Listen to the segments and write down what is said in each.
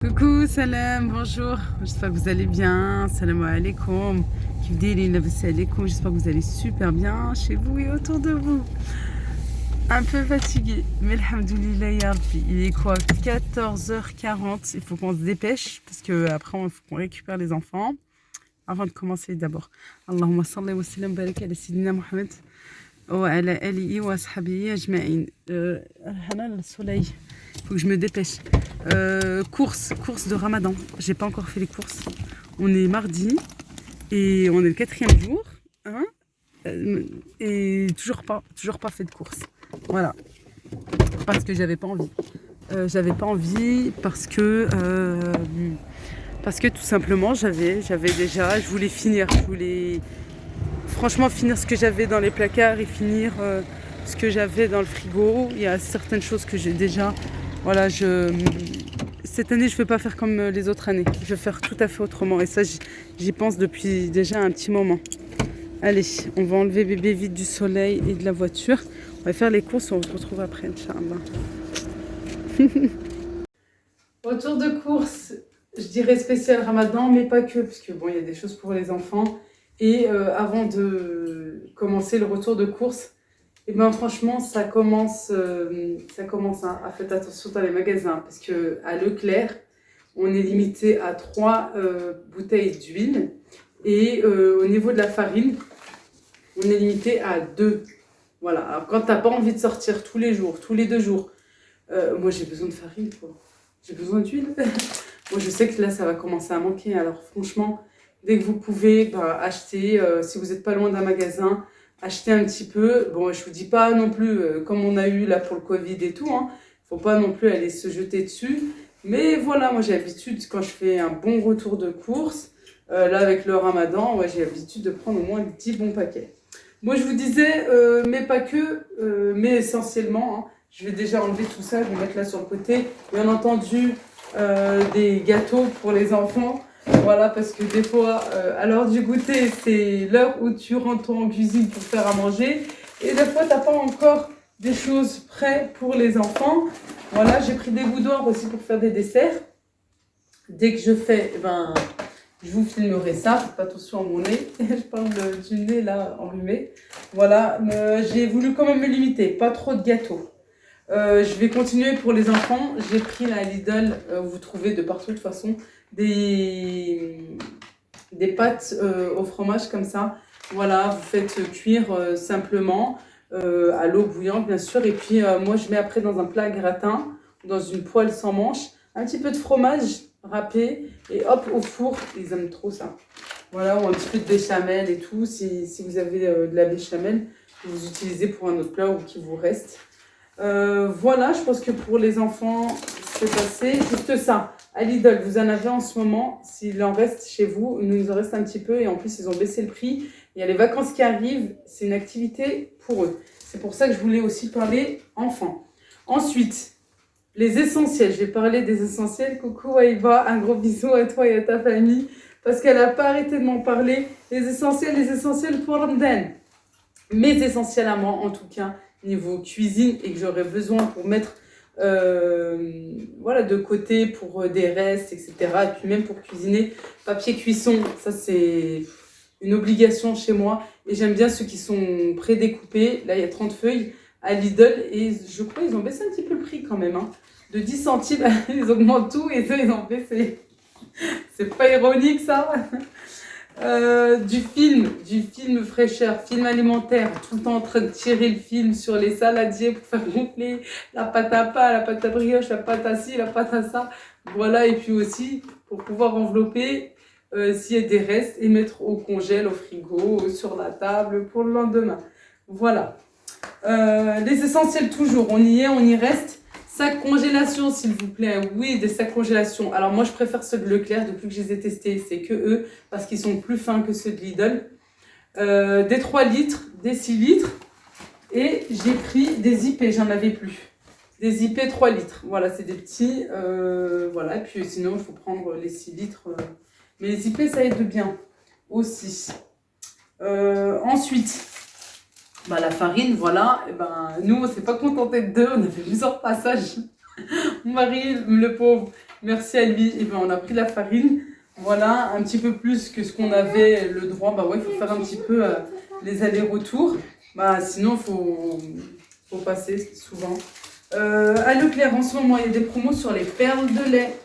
Coucou, salam, bonjour. J'espère que vous allez bien. Salam alaikum. J'espère que vous allez super bien chez vous et autour de vous. Un peu fatigué, mais alhamdoulilah ya Rabbi. Il est quoi? 14h40. Il faut qu'on se dépêche parce que après il faut qu'on récupère les enfants. Avant de commencer d'abord. Allahumma salli wa sallam barik ala Sayyidina Muhammad wa ala alihi wa ashabihi ajma'in. Hana le soleil. Il faut que je me dépêche. Course de Ramadan. J'ai pas encore fait les courses. On est mardi et on est le 4e jour. Hein, et toujours pas fait de course. Voilà. Parce que j'avais pas envie. Parce que tout simplement je voulais finir. Je voulais franchement finir ce que j'avais dans les placards et finir ce que j'avais dans le frigo. Il y a certaines choses que j'ai déjà. Voilà, cette année, je ne vais pas faire comme les autres années. Je vais faire tout à fait autrement. Et ça, j'y pense depuis déjà un petit moment. Allez, on va enlever bébé vite du soleil et de la voiture. On va faire les courses. On se retrouve après, Inch'Allah. Retour de course, je dirais spécial Ramadan, mais pas que. Parce que bon, il y a des choses pour les enfants. Et avant de commencer le retour de course, et ben franchement, ça commence hein, à faire attention dans les magasins parce que à Leclerc, on est limité à 3 bouteilles d'huile et au niveau de la farine, on est limité à 2. Voilà. Alors quand t'as pas envie de sortir tous les jours, tous les 2 jours, moi j'ai besoin de farine, quoi. J'ai besoin d'huile. Moi je sais que là ça va commencer à manquer. Alors franchement, dès que vous pouvez, acheter. Si vous n'êtes pas loin d'un magasin, acheter un petit peu. Bon, je vous dis pas non plus, comme on a eu là pour le Covid et tout, hein, faut pas non plus aller se jeter dessus. Mais voilà, moi j'ai l'habitude, quand je fais un bon retour de course, là avec le Ramadan, ouais, j'ai l'habitude de prendre au moins 10 bons paquets. Moi je vous disais, mais pas que, mais essentiellement, hein, je vais déjà enlever tout ça, je vais mettre là sur le côté. Bien entendu, des gâteaux pour les enfants. Voilà, parce que des fois, à l'heure du goûter, c'est l'heure où tu rentres en cuisine pour faire à manger. Et des fois, tu n'as pas encore des choses prêtes pour les enfants. Voilà, j'ai pris des boudoirs aussi pour faire des desserts. Dès que je fais, je vous filmerai ça. Faites attention à mon nez. Je parle du nez là enrhumé. Voilà, j'ai voulu quand même me limiter. Pas trop de gâteaux. Je vais continuer pour les enfants. J'ai pris la Lidl, vous trouvez de partout de toute façon, des pâtes au fromage comme ça. Voilà, vous faites cuire simplement à l'eau bouillante bien sûr. Et puis moi je mets après dans un plat gratin, dans une poêle sans manche, un petit peu de fromage râpé et hop au four. Ils aiment trop ça. Voilà, ou un petit peu de béchamel et tout. Si vous avez de la béchamel, vous utilisez pour un autre plat ou qui vous reste. Voilà, je pense que pour les enfants, c'est passé. Juste ça, à Lidl, vous en avez en ce moment. S'il en reste chez vous, il nous en reste un petit peu. Et en plus, ils ont baissé le prix. Il y a les vacances qui arrivent. C'est une activité pour eux. C'est pour ça que je voulais aussi parler enfants. Ensuite, les essentiels. Je vais parler des essentiels. Coucou Aïba, un gros bisou à toi et à ta famille. Parce qu'elle n'a pas arrêté de m'en parler. Les essentiels pour Ramadan. Mes essentiels à moi, en tout cas, niveau cuisine, et que j'aurais besoin pour mettre voilà, de côté pour des restes, etc. Et puis même pour cuisiner, papier cuisson, ça c'est une obligation chez moi. Et j'aime bien ceux qui sont prédécoupés. Là, il y a 30 feuilles à Lidl. Et je crois qu'ils ont baissé un petit peu le prix quand même. Hein. De 10 centimes, ils augmentent tout et eux, ils ont baissé. C'est pas ironique ça. Du film fraîcheur, film alimentaire, tout le temps en train de tirer le film sur les saladiers pour faire gonfler la pâte à pain, la pâte à brioche, la pâte à ci, la pâte à ça. Voilà, et puis aussi pour pouvoir envelopper s'il y a des restes et mettre au congèle, au frigo, sur la table pour le lendemain. Voilà. Les essentiels toujours, on y est, on y reste. Sacs congélation, s'il vous plaît. Oui, des sacs congélation. Alors moi, je préfère ceux de Leclerc. Depuis que je les ai testés, c'est que eux, parce qu'ils sont plus fins que ceux de Lidl. Des 3 litres, des 6 litres. Et j'ai pris des IP, j'en avais plus. Des IP 3 litres. Voilà, c'est des petits. Voilà, et puis sinon, il faut prendre les 6 litres. Mais les IP, ça aide bien aussi. Ensuite... la farine, voilà, et nous on s'est pas contenté de 2, on a fait plusieurs passages. Mon mari, le pauvre, Merci à lui. Et ben, on a pris de la farine. Voilà, un petit peu plus que ce qu'on avait le droit. Bah ouais, il faut faire un petit peu les allers-retours. Bah, sinon, faut passer souvent. À Leclerc, en ce moment, il y a des promos sur les perles de lait.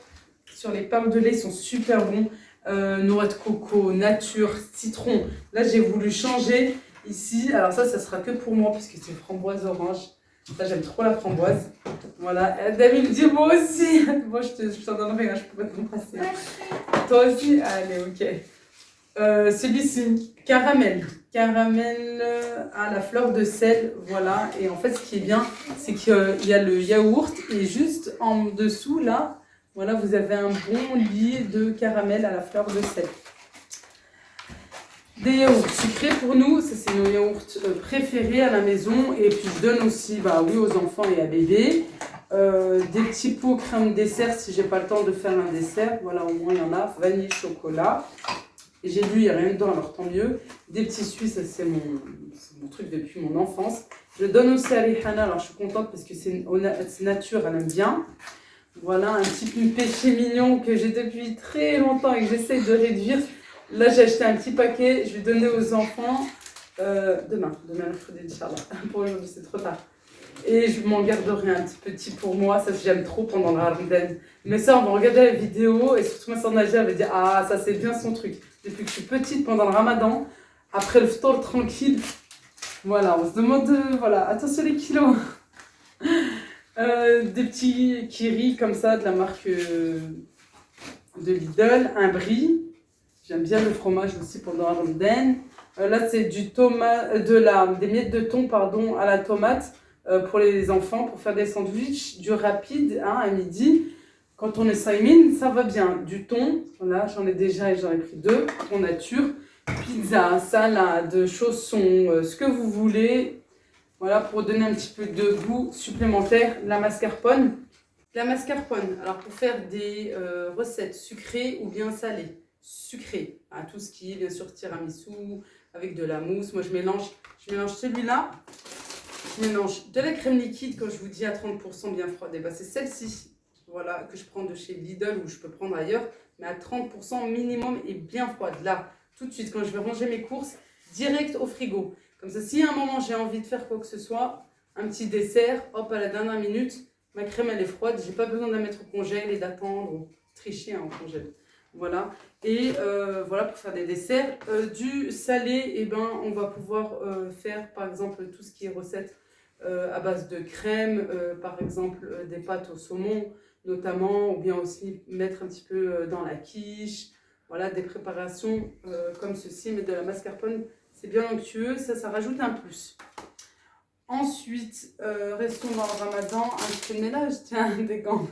Sur les perles de lait, ils sont super bons. Noix de coco, nature, citron. Là, j'ai voulu changer ici. Alors ça sera que pour moi parce que c'est framboise orange. Ça, j'aime trop la framboise. Voilà. David me dit moi aussi. Moi, je t'en donnerai, hein, je peux pas te passer. Toi aussi? Allez, ok. Celui-ci, caramel. Caramel à la fleur de sel. Voilà. Et en fait, ce qui est bien, c'est qu'il y a le yaourt. Et juste en dessous, là, voilà, vous avez un bon lit de caramel à la fleur de sel. Des yaourts sucrés pour nous, ça c'est nos yaourts préférés à la maison. Et puis je donne aussi, bah oui, aux enfants et à bébé. Des petits pots crème dessert si j'ai pas le temps de faire un dessert. Voilà, au moins il y en a. Vanille, chocolat. Et j'ai lu, il n'y a rien dedans, alors tant mieux. Des petits suisses, c'est mon truc depuis mon enfance. Je donne aussi à Rihana, alors je suis contente parce que c'est nature, elle aime bien. Voilà, un petit péché mignon que j'ai depuis très longtemps et que j'essaie de réduire. Là, j'ai acheté un petit paquet, je vais donner aux enfants demain mercredi, Inch'Allah. Pour aujourd'hui, c'est trop tard. Et je m'en garderai un petit pour moi, ça j'aime trop pendant le Ramadan. Mais ça, on va regarder la vidéo et surtout ma soeur Nadia, elle va dire ah, ça c'est bien son truc. Depuis que je suis petite, pendant le Ramadan, après le ftour tranquille, voilà, on se demande, voilà, attention les kilos. Des petits kiris comme ça de la marque de Lidl, un brie. J'aime bien le fromage aussi pendant le Ramadan. Là, c'est des miettes de thon pardon, à la tomate pour les enfants, pour faire des sandwichs, du rapide hein, à midi. Quand on est saïmine, ça va bien. Du thon, voilà, j'en ai déjà et j'en ai pris 2, en nature. Pizza, salade, chaussons, ce que vous voulez. Voilà, pour donner un petit peu de goût supplémentaire, la mascarpone. La mascarpone, alors pour faire des recettes sucrées ou bien salées. Sucrées, hein, tout ce qui est bien sûr tiramisu, avec de la mousse. Moi je mélange celui-là, je mélange de la crème liquide, quand je vous dis à 30% bien froide. Et ben c'est celle-ci, voilà, que je prends de chez Lidl ou je peux prendre ailleurs, mais à 30% minimum et bien froide. Là, tout de suite, quand je vais ranger mes courses, direct au frigo. Comme ça, si à un moment j'ai envie de faire quoi que ce soit, un petit dessert, hop, à la dernière minute, ma crème elle est froide, j'ai pas besoin de la mettre au congèle et d'attendre ou tricher en congèle. Voilà. Et voilà pour faire des desserts. Du salé, eh ben, on va pouvoir faire par exemple tout ce qui est recette à base de crème, par exemple des pâtes au saumon notamment, ou bien aussi mettre un petit peu dans la quiche. Voilà, des préparations comme ceci, mais de la mascarpone, c'est bien onctueux, ça rajoute un plus. Ensuite, restons dans le ramadan, un petit peu de ménage, tiens, des gants.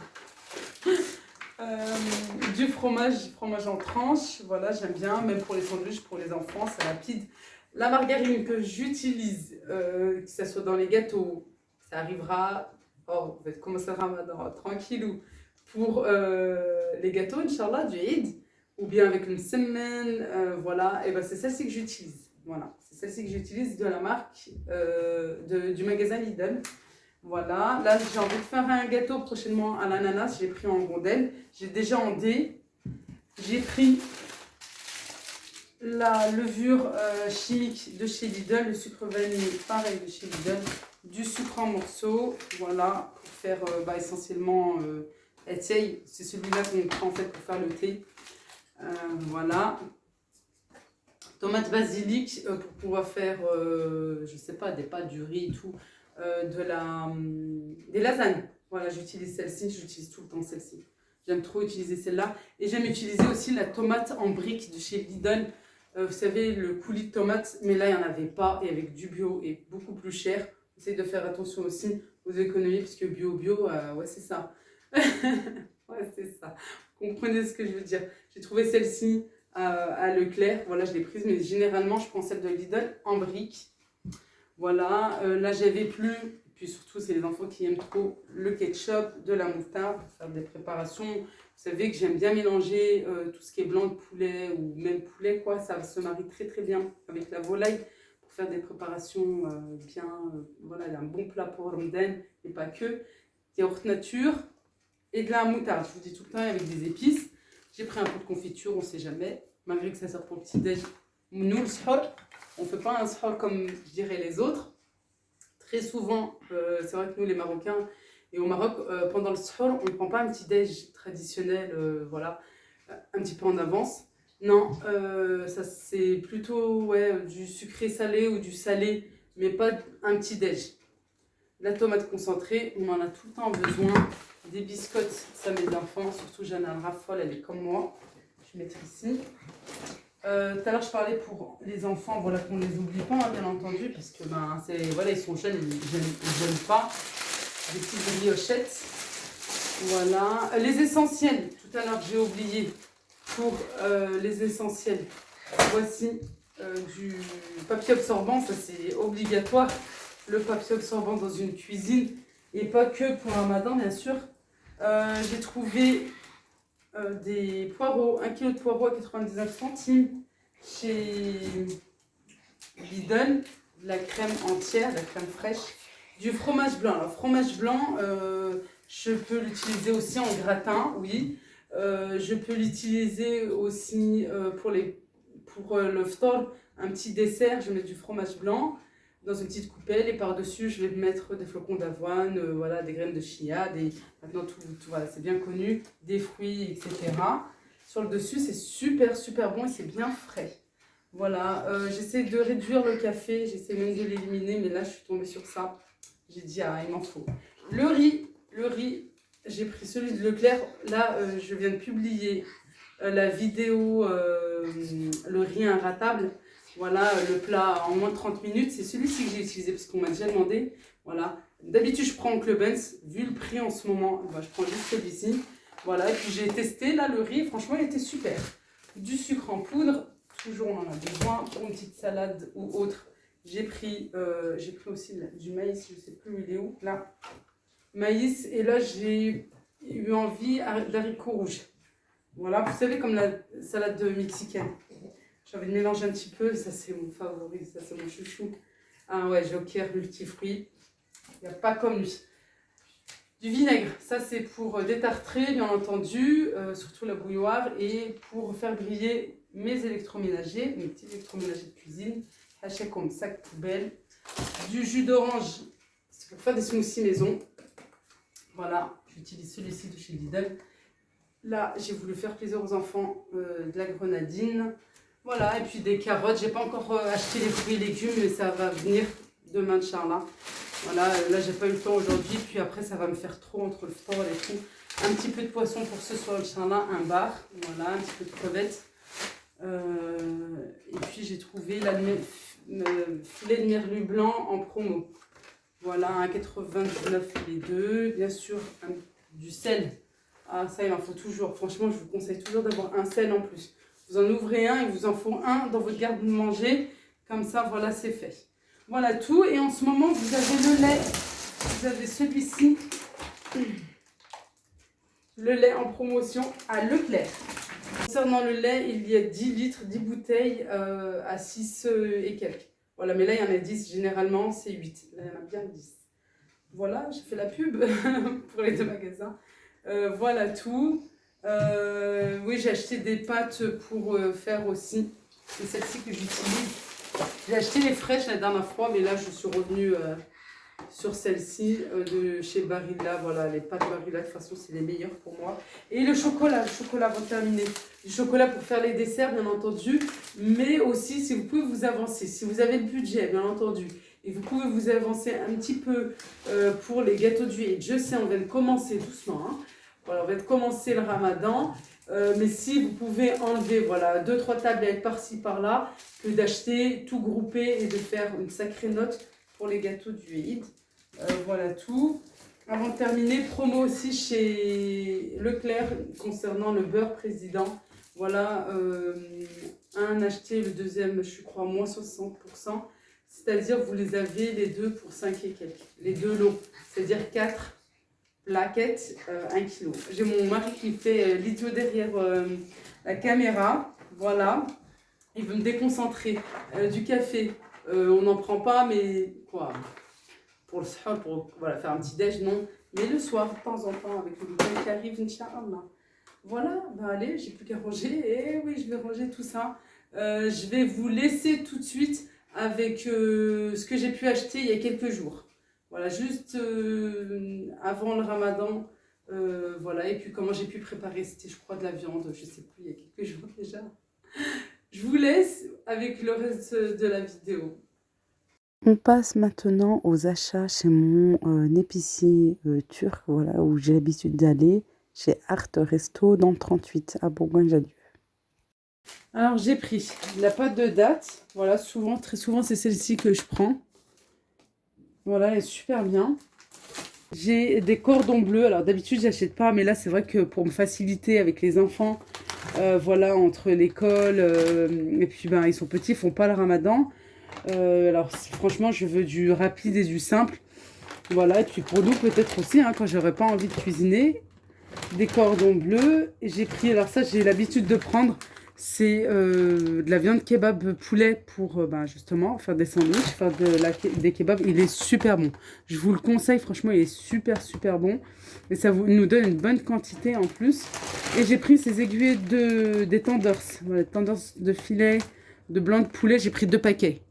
Du fromage en tranches, voilà, j'aime bien, même pour les sandwichs, pour les enfants, c'est rapide. La margarine que j'utilise, que ce soit dans les gâteaux, ça arrivera, oh, on va commencer le ramadan, tranquillou, pour les gâteaux, Inch'Allah, du Eid, ou bien avec une semaine, voilà, et ben c'est celle-ci que j'utilise. Voilà, c'est celle-ci que j'utilise de la marque du magasin Lidl. Voilà, là j'ai envie de faire un gâteau prochainement à l'ananas, j'ai pris en rondelle, j'ai déjà en dés. J'ai pris la levure chimique de chez Lidl, le sucre vanille pareil de chez Lidl, du sucre en morceaux, voilà, pour faire essentiellement c'est celui-là qu'on prend en fait pour faire le thé. Voilà. Tomate basilic pour pouvoir faire, je sais pas, des pâtes, du riz et tout, des lasagnes. Voilà, j'utilise celle-ci, j'utilise tout le temps celle-ci. J'aime trop utiliser celle-là. Et j'aime utiliser aussi la tomate en briques de chez Lidl. Vous savez, le coulis de tomate, mais là, il n'y en avait pas. Et avec du bio et beaucoup plus cher. Essayez de faire attention aussi aux économies, parce que bio, ouais, c'est ça. Ouais, c'est ça. Vous comprenez ce que je veux dire. J'ai trouvé celle-ci à Leclerc. Voilà, je l'ai prise, mais généralement, je prends celle de Lidl en briques. Voilà, là, j'avais plus. Puis surtout, c'est les enfants qui aiment trop le ketchup, de la moutarde pour faire des préparations. Vous savez que j'aime bien mélanger tout ce qui est blanc de poulet ou même poulet, quoi. Ça se marie très très bien avec la volaille pour faire des préparations bien. Voilà, un bon plat pour Ramadan et pas que. Yaourt nature, et de la moutarde. Je vous dis tout le temps, avec des épices. J'ai pris un peu de confiture, on ne sait jamais. Malgré que ça sert pour le petit-déj. Nous, le sahur, on ne fait pas un sahur comme, je dirais, les autres. Très souvent, c'est vrai que nous, les Marocains, et au Maroc, pendant le sahur, on ne prend pas un petit-déj traditionnel, voilà, un petit peu en avance. Non, ça c'est plutôt ouais, du sucré salé ou du salé, mais pas un petit déj. La tomate concentrée, on en a tout le temps besoin. Des biscottes, ça met d'enfants, surtout Jeanne Raffol, elle est comme moi. Je vais mettre ici. Tout à l'heure, je parlais pour les enfants, voilà, qu'on ne les oublie pas, hein, bien entendu, parce que ben, voilà, ils sont jeunes, ils ne gênent pas. Des petites briochettes. Voilà. Les essentiels, tout à l'heure, j'ai oublié. Pour les essentiels, voici du papier absorbant, ça c'est obligatoire, le papier absorbant dans une cuisine, et pas que pour un Ramadan bien sûr. J'ai trouvé des poireaux, 1 kg de poireaux à 99 centimes chez Lidl, de la crème entière, de la crème fraîche, du fromage blanc. Alors fromage blanc, je peux l'utiliser aussi en gratin, oui. Je peux l'utiliser aussi pour le ftor, un petit dessert. Je mets du fromage blanc dans une petite coupelle et par-dessus, je vais mettre des flocons d'avoine, voilà, des graines de chia, maintenant tout voilà, c'est bien connu, des fruits, etc. Sur le dessus, c'est super, super bon et c'est bien frais. Voilà, j'essaie de réduire le café, j'essaie même de l'éliminer, mais là, je suis tombée sur ça. J'ai dit, ah, il m'en faut. Le riz. J'ai pris celui de Leclerc. Là, je viens de publier la vidéo le riz inratable. Voilà, le plat en moins de 30 minutes. C'est celui-ci que j'ai utilisé parce qu'on m'a déjà demandé. Voilà. D'habitude, je prends Club Benz. Vu le prix en ce moment, bah, je prends juste celui-ci. Voilà, et puis j'ai testé là le riz. Franchement, il était super. Du sucre en poudre. Toujours, on en a besoin pour une petite salade ou autre. J'ai pris aussi du maïs. Je ne sais plus où il est où. Là. Maïs, et là j'ai eu envie d'haricots rouges. Voilà, vous savez, comme la salade mexicaine. J'ai envie de mélanger un petit peu, ça c'est mon favori, ça c'est mon chouchou. Ah ouais, Joker multifruits, il n'y a pas comme lui. Du vinaigre, ça c'est pour détartrer bien entendu, surtout la bouilloire, et pour faire griller mes électroménagers, mes petits électroménagers de cuisine, haché comme sac poubelle. Du jus d'orange, c'est pour faire des smoothies maison. Voilà, j'utilise celui-ci de chez Lidl. Là, j'ai voulu faire plaisir aux enfants, de la grenadine. Voilà, et puis des carottes. J'ai pas encore acheté les fruits et légumes, mais ça va venir demain, Inch'Allah. Voilà, là, j'ai pas eu le temps aujourd'hui. Puis après, ça va me faire trop entre le sport et tout. Un petit peu de poisson pour ce soir, Inch'Allah, un bar. Voilà, un petit peu de crevettes. Et puis, j'ai trouvé le filet de merlu blanc en promo. Voilà, 1,99 les deux. Bien sûr, du sel. Ah, ça, il en faut toujours. Franchement, je vous conseille toujours d'avoir un sel en plus. Vous en ouvrez un, il vous en faut un dans votre garde-manger. Comme ça, voilà, c'est fait. Voilà tout. Et en ce moment, vous avez le lait. Vous avez celui-ci. Le lait en promotion à Leclerc. Concernant le lait, il y a 10 litres, 10 bouteilles à 6 et quelques. Voilà, mais là, il y en a 10. Généralement, c'est 8. Là, il y en a bien 10. Voilà, j'ai fait la pub pour les deux magasins. Voilà tout. Oui, j'ai acheté des pâtes pour faire aussi. C'est celle-ci que j'utilise. J'ai acheté les fraîches la dernière fois, mais là, je suis revenue sur celle-ci de chez Barilla. Voilà, les pâtes Barilla, de toute façon, c'est les meilleures pour moi. Et le chocolat avant de terminer. Du chocolat pour faire les desserts, bien entendu. Mais aussi, si vous pouvez vous avancer, si vous avez le budget, bien entendu. Et vous pouvez vous avancer un petit peu pour les gâteaux d'huile. Je sais, on vient de commencer doucement. Hein. Voilà, on va commencer le ramadan. Mais si vous pouvez enlever voilà, 2-3 tablettes par-ci par-là, que d'acheter tout groupé et de faire une sacrée note pour les gâteaux du Eid. Voilà tout. Avant de terminer, promo aussi chez Leclerc concernant le beurre président. Voilà, un acheté, le deuxième, je crois, moins 60%. C'est-à-dire vous les avez les deux pour 5 et quelques. Les deux lots. C'est-à-dire 4 plaquettes, 1 kg. J'ai mon mari qui fait l'idiot derrière la caméra. Voilà. Il veut me déconcentrer. Du café, on n'en prend pas, mais quoi pour le soir, pour voilà, faire un petit déj, non. Mais le soir, de temps en temps, avec le week-end qui arrive, Inch'Allah. Voilà, bah allez, j'ai plus qu'à ranger. Et oui, je vais ranger tout ça. Je vais vous laisser tout de suite avec ce que j'ai pu acheter il y a quelques jours. Voilà, juste avant le ramadan. Voilà, et puis comment j'ai pu préparer, c'était je crois de la viande, je sais plus, il y a quelques jours déjà. Je vous laisse avec le reste de la vidéo. On passe maintenant aux achats chez mon épicier turc, voilà, où j'ai l'habitude d'aller, chez Art Resto dans le 38 à Bourgogne-Jallieu. Alors j'ai pris la pâte de date, voilà, souvent, très souvent c'est celle-ci que je prends. Voilà, elle est super bien. J'ai des cordons bleus, alors d'habitude j'achète pas, mais là c'est vrai que pour me faciliter avec les enfants, voilà, entre l'école et puis ben ils sont petits, ils font pas le ramadan. Alors franchement je veux du rapide et du simple. Voilà, et puis pour nous peut-être aussi, hein, quand j'aurais pas envie de cuisiner, des cordons bleus. Et j'ai pris, alors ça j'ai l'habitude de prendre, c'est de la viande kebab poulet pour ben, justement faire des sandwichs, faire des kebabs. Il est super bon. Je vous le conseille, franchement, il est super bon. Et ça nous donne une bonne quantité en plus. Et j'ai pris ces aiguilles des tenders, voilà, tenders de filet de blanc de poulet. J'ai pris 2 paquets.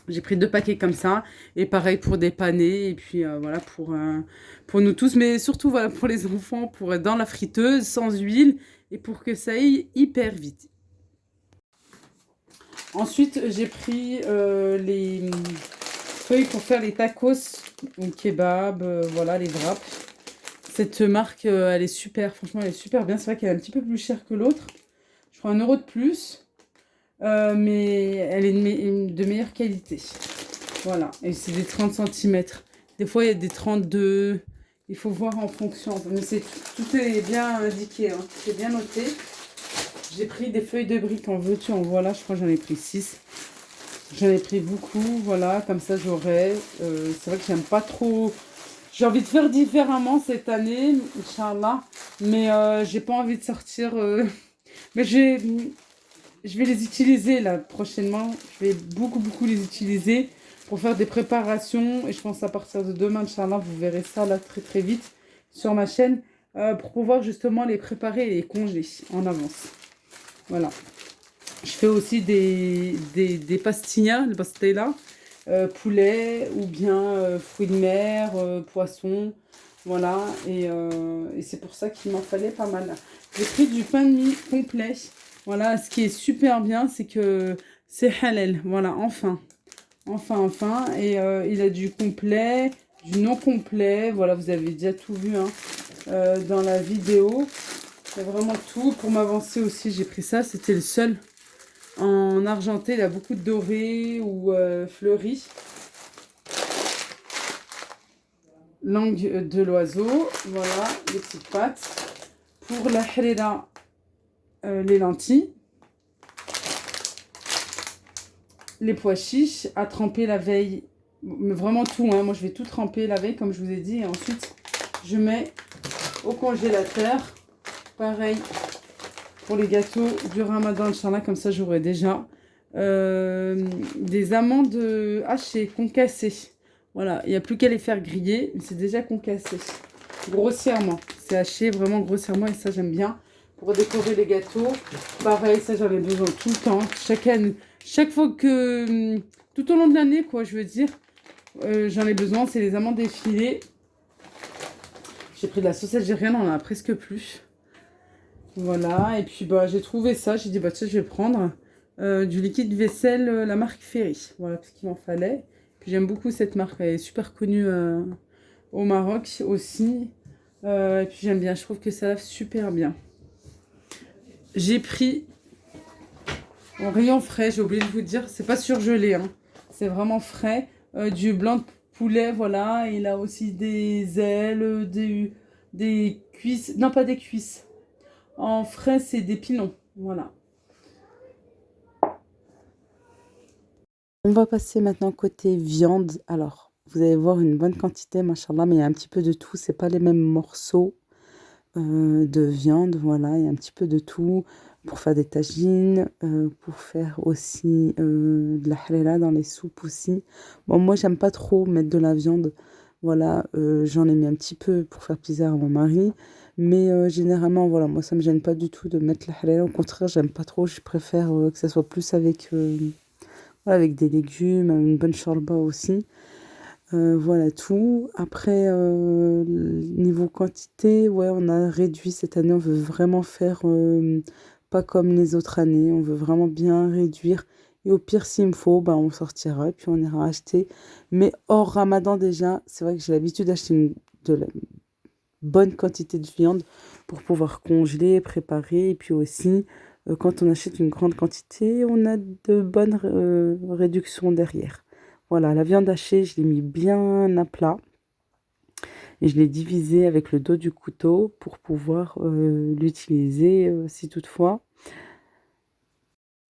J'ai pris 2 paquets comme ça. Et pareil pour dépanner. Et puis voilà, pour nous tous. Mais surtout voilà, pour les enfants, pour être dans la friteuse, sans huile. Et pour que ça aille hyper vite. Ensuite, j'ai pris les feuilles pour faire les tacos, ou kebab, voilà, les wraps. Cette marque, elle est super. Franchement, elle est super bien. C'est vrai qu'elle est un petit peu plus chère que l'autre. Je crois 1 € de plus. Mais elle est de meilleure qualité. Voilà, et c'est des 30 centimètres. Des fois, il y a des 32. Il faut voir en fonction. Mais tout est bien indiqué, hein. C'est bien noté. J'ai pris des feuilles de briques en veux-tu, en voilà. Je crois que j'en ai pris 6. J'en ai pris beaucoup, voilà. Comme ça, j'aurai. C'est vrai que j'aime pas trop. J'ai envie de faire différemment cette année, Inch'Allah. Mais j'ai pas envie de sortir. Mais je vais les utiliser là prochainement. Je vais beaucoup les utiliser pour faire des préparations. Et je pense à partir de demain, Inch'Allah, vous verrez ça là très vite sur ma chaîne. Pour pouvoir justement les préparer et les congeler en avance. Voilà. Je fais aussi des pastillas, le pastella, poulet ou bien fruits de mer, poisson. Voilà. Et c'est pour ça qu'il m'en fallait pas mal. J'ai pris du pain de mie complet. Voilà, ce qui est super bien, c'est que c'est halal. Voilà, enfin. Et il a du complet, du non complet. Voilà, vous avez déjà tout vu hein, dans la vidéo. Il y a vraiment tout. Pour m'avancer aussi, j'ai pris ça. C'était le seul en argenté. Il a beaucoup de doré ou fleuri. Langue de l'oiseau. Voilà, les petites pâtes. Pour la harira, les lentilles. Les pois chiches à tremper la veille. Mais vraiment tout, hein. Moi je vais tout tremper la veille comme je vous ai dit. Et ensuite je mets au congélateur. Pareil pour les gâteaux du ramadan, Inch'Allah. Comme ça j'aurai déjà des amandes hachées, concassées. Voilà, il n'y a plus qu'à les faire griller. Mais c'est déjà concassé. Grossièrement. C'est haché vraiment grossièrement et ça j'aime bien. Pour décorer les gâteaux. Pareil, ça j'en ai besoin tout le temps. Chaque fois que... Tout au long de l'année, quoi, je veux dire. J'en ai besoin. C'est les amandes effilées. J'ai pris de la sauce algérienne, on en a presque plus. Voilà. Et puis, bah, j'ai trouvé ça. J'ai dit, bah, tiens, je vais prendre du liquide vaisselle, la marque Ferry. Voilà, parce qu'il m'en fallait. Puis j'aime beaucoup cette marque. Elle est super connue au Maroc aussi. Et puis j'aime bien. Je trouve que ça lave super bien. J'ai pris en rayon frais, j'ai oublié de vous dire, c'est pas surgelé, hein. C'est vraiment frais. Du blanc de poulet, voilà. Il a aussi des ailes, des cuisses. Non, pas des cuisses. En frais, c'est des pilons. Voilà. On va passer maintenant côté viande. Alors, vous allez voir une bonne quantité, machallah, mais il y a un petit peu de tout. C'est pas les mêmes morceaux de viande, voilà. Il y a un petit peu de tout pour faire des tagines, pour faire aussi de la halala dans les soupes aussi. Bon, moi, j'aime pas trop mettre de la viande Voilà, j'en ai mis un petit peu pour faire plaisir à mon mari. Mais généralement, voilà, moi, ça me gêne pas du tout de mettre la halal. Au contraire, j'aime pas trop. Je préfère que ça soit plus avec, voilà, avec des légumes, une bonne shorba aussi. Voilà tout. Après, niveau quantité, ouais, on a réduit cette année. On veut vraiment faire pas comme les autres années. On veut vraiment bien réduire. Et au pire, s'il me faut, bah, on sortira et puis on ira acheter. Mais hors Ramadan déjà, c'est vrai que j'ai l'habitude d'acheter de la bonne quantité de viande pour pouvoir congeler, préparer. Et puis aussi, quand on achète une grande quantité, on a de bonnes réductions derrière. Voilà, la viande hachée, je l'ai mis bien à plat et je l'ai divisée avec le dos du couteau pour pouvoir l'utiliser si toutefois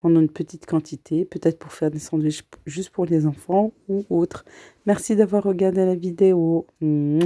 on a une petite quantité, peut-être pour faire des sandwichs juste pour les enfants ou autre. Merci d'avoir regardé la vidéo. Mouah.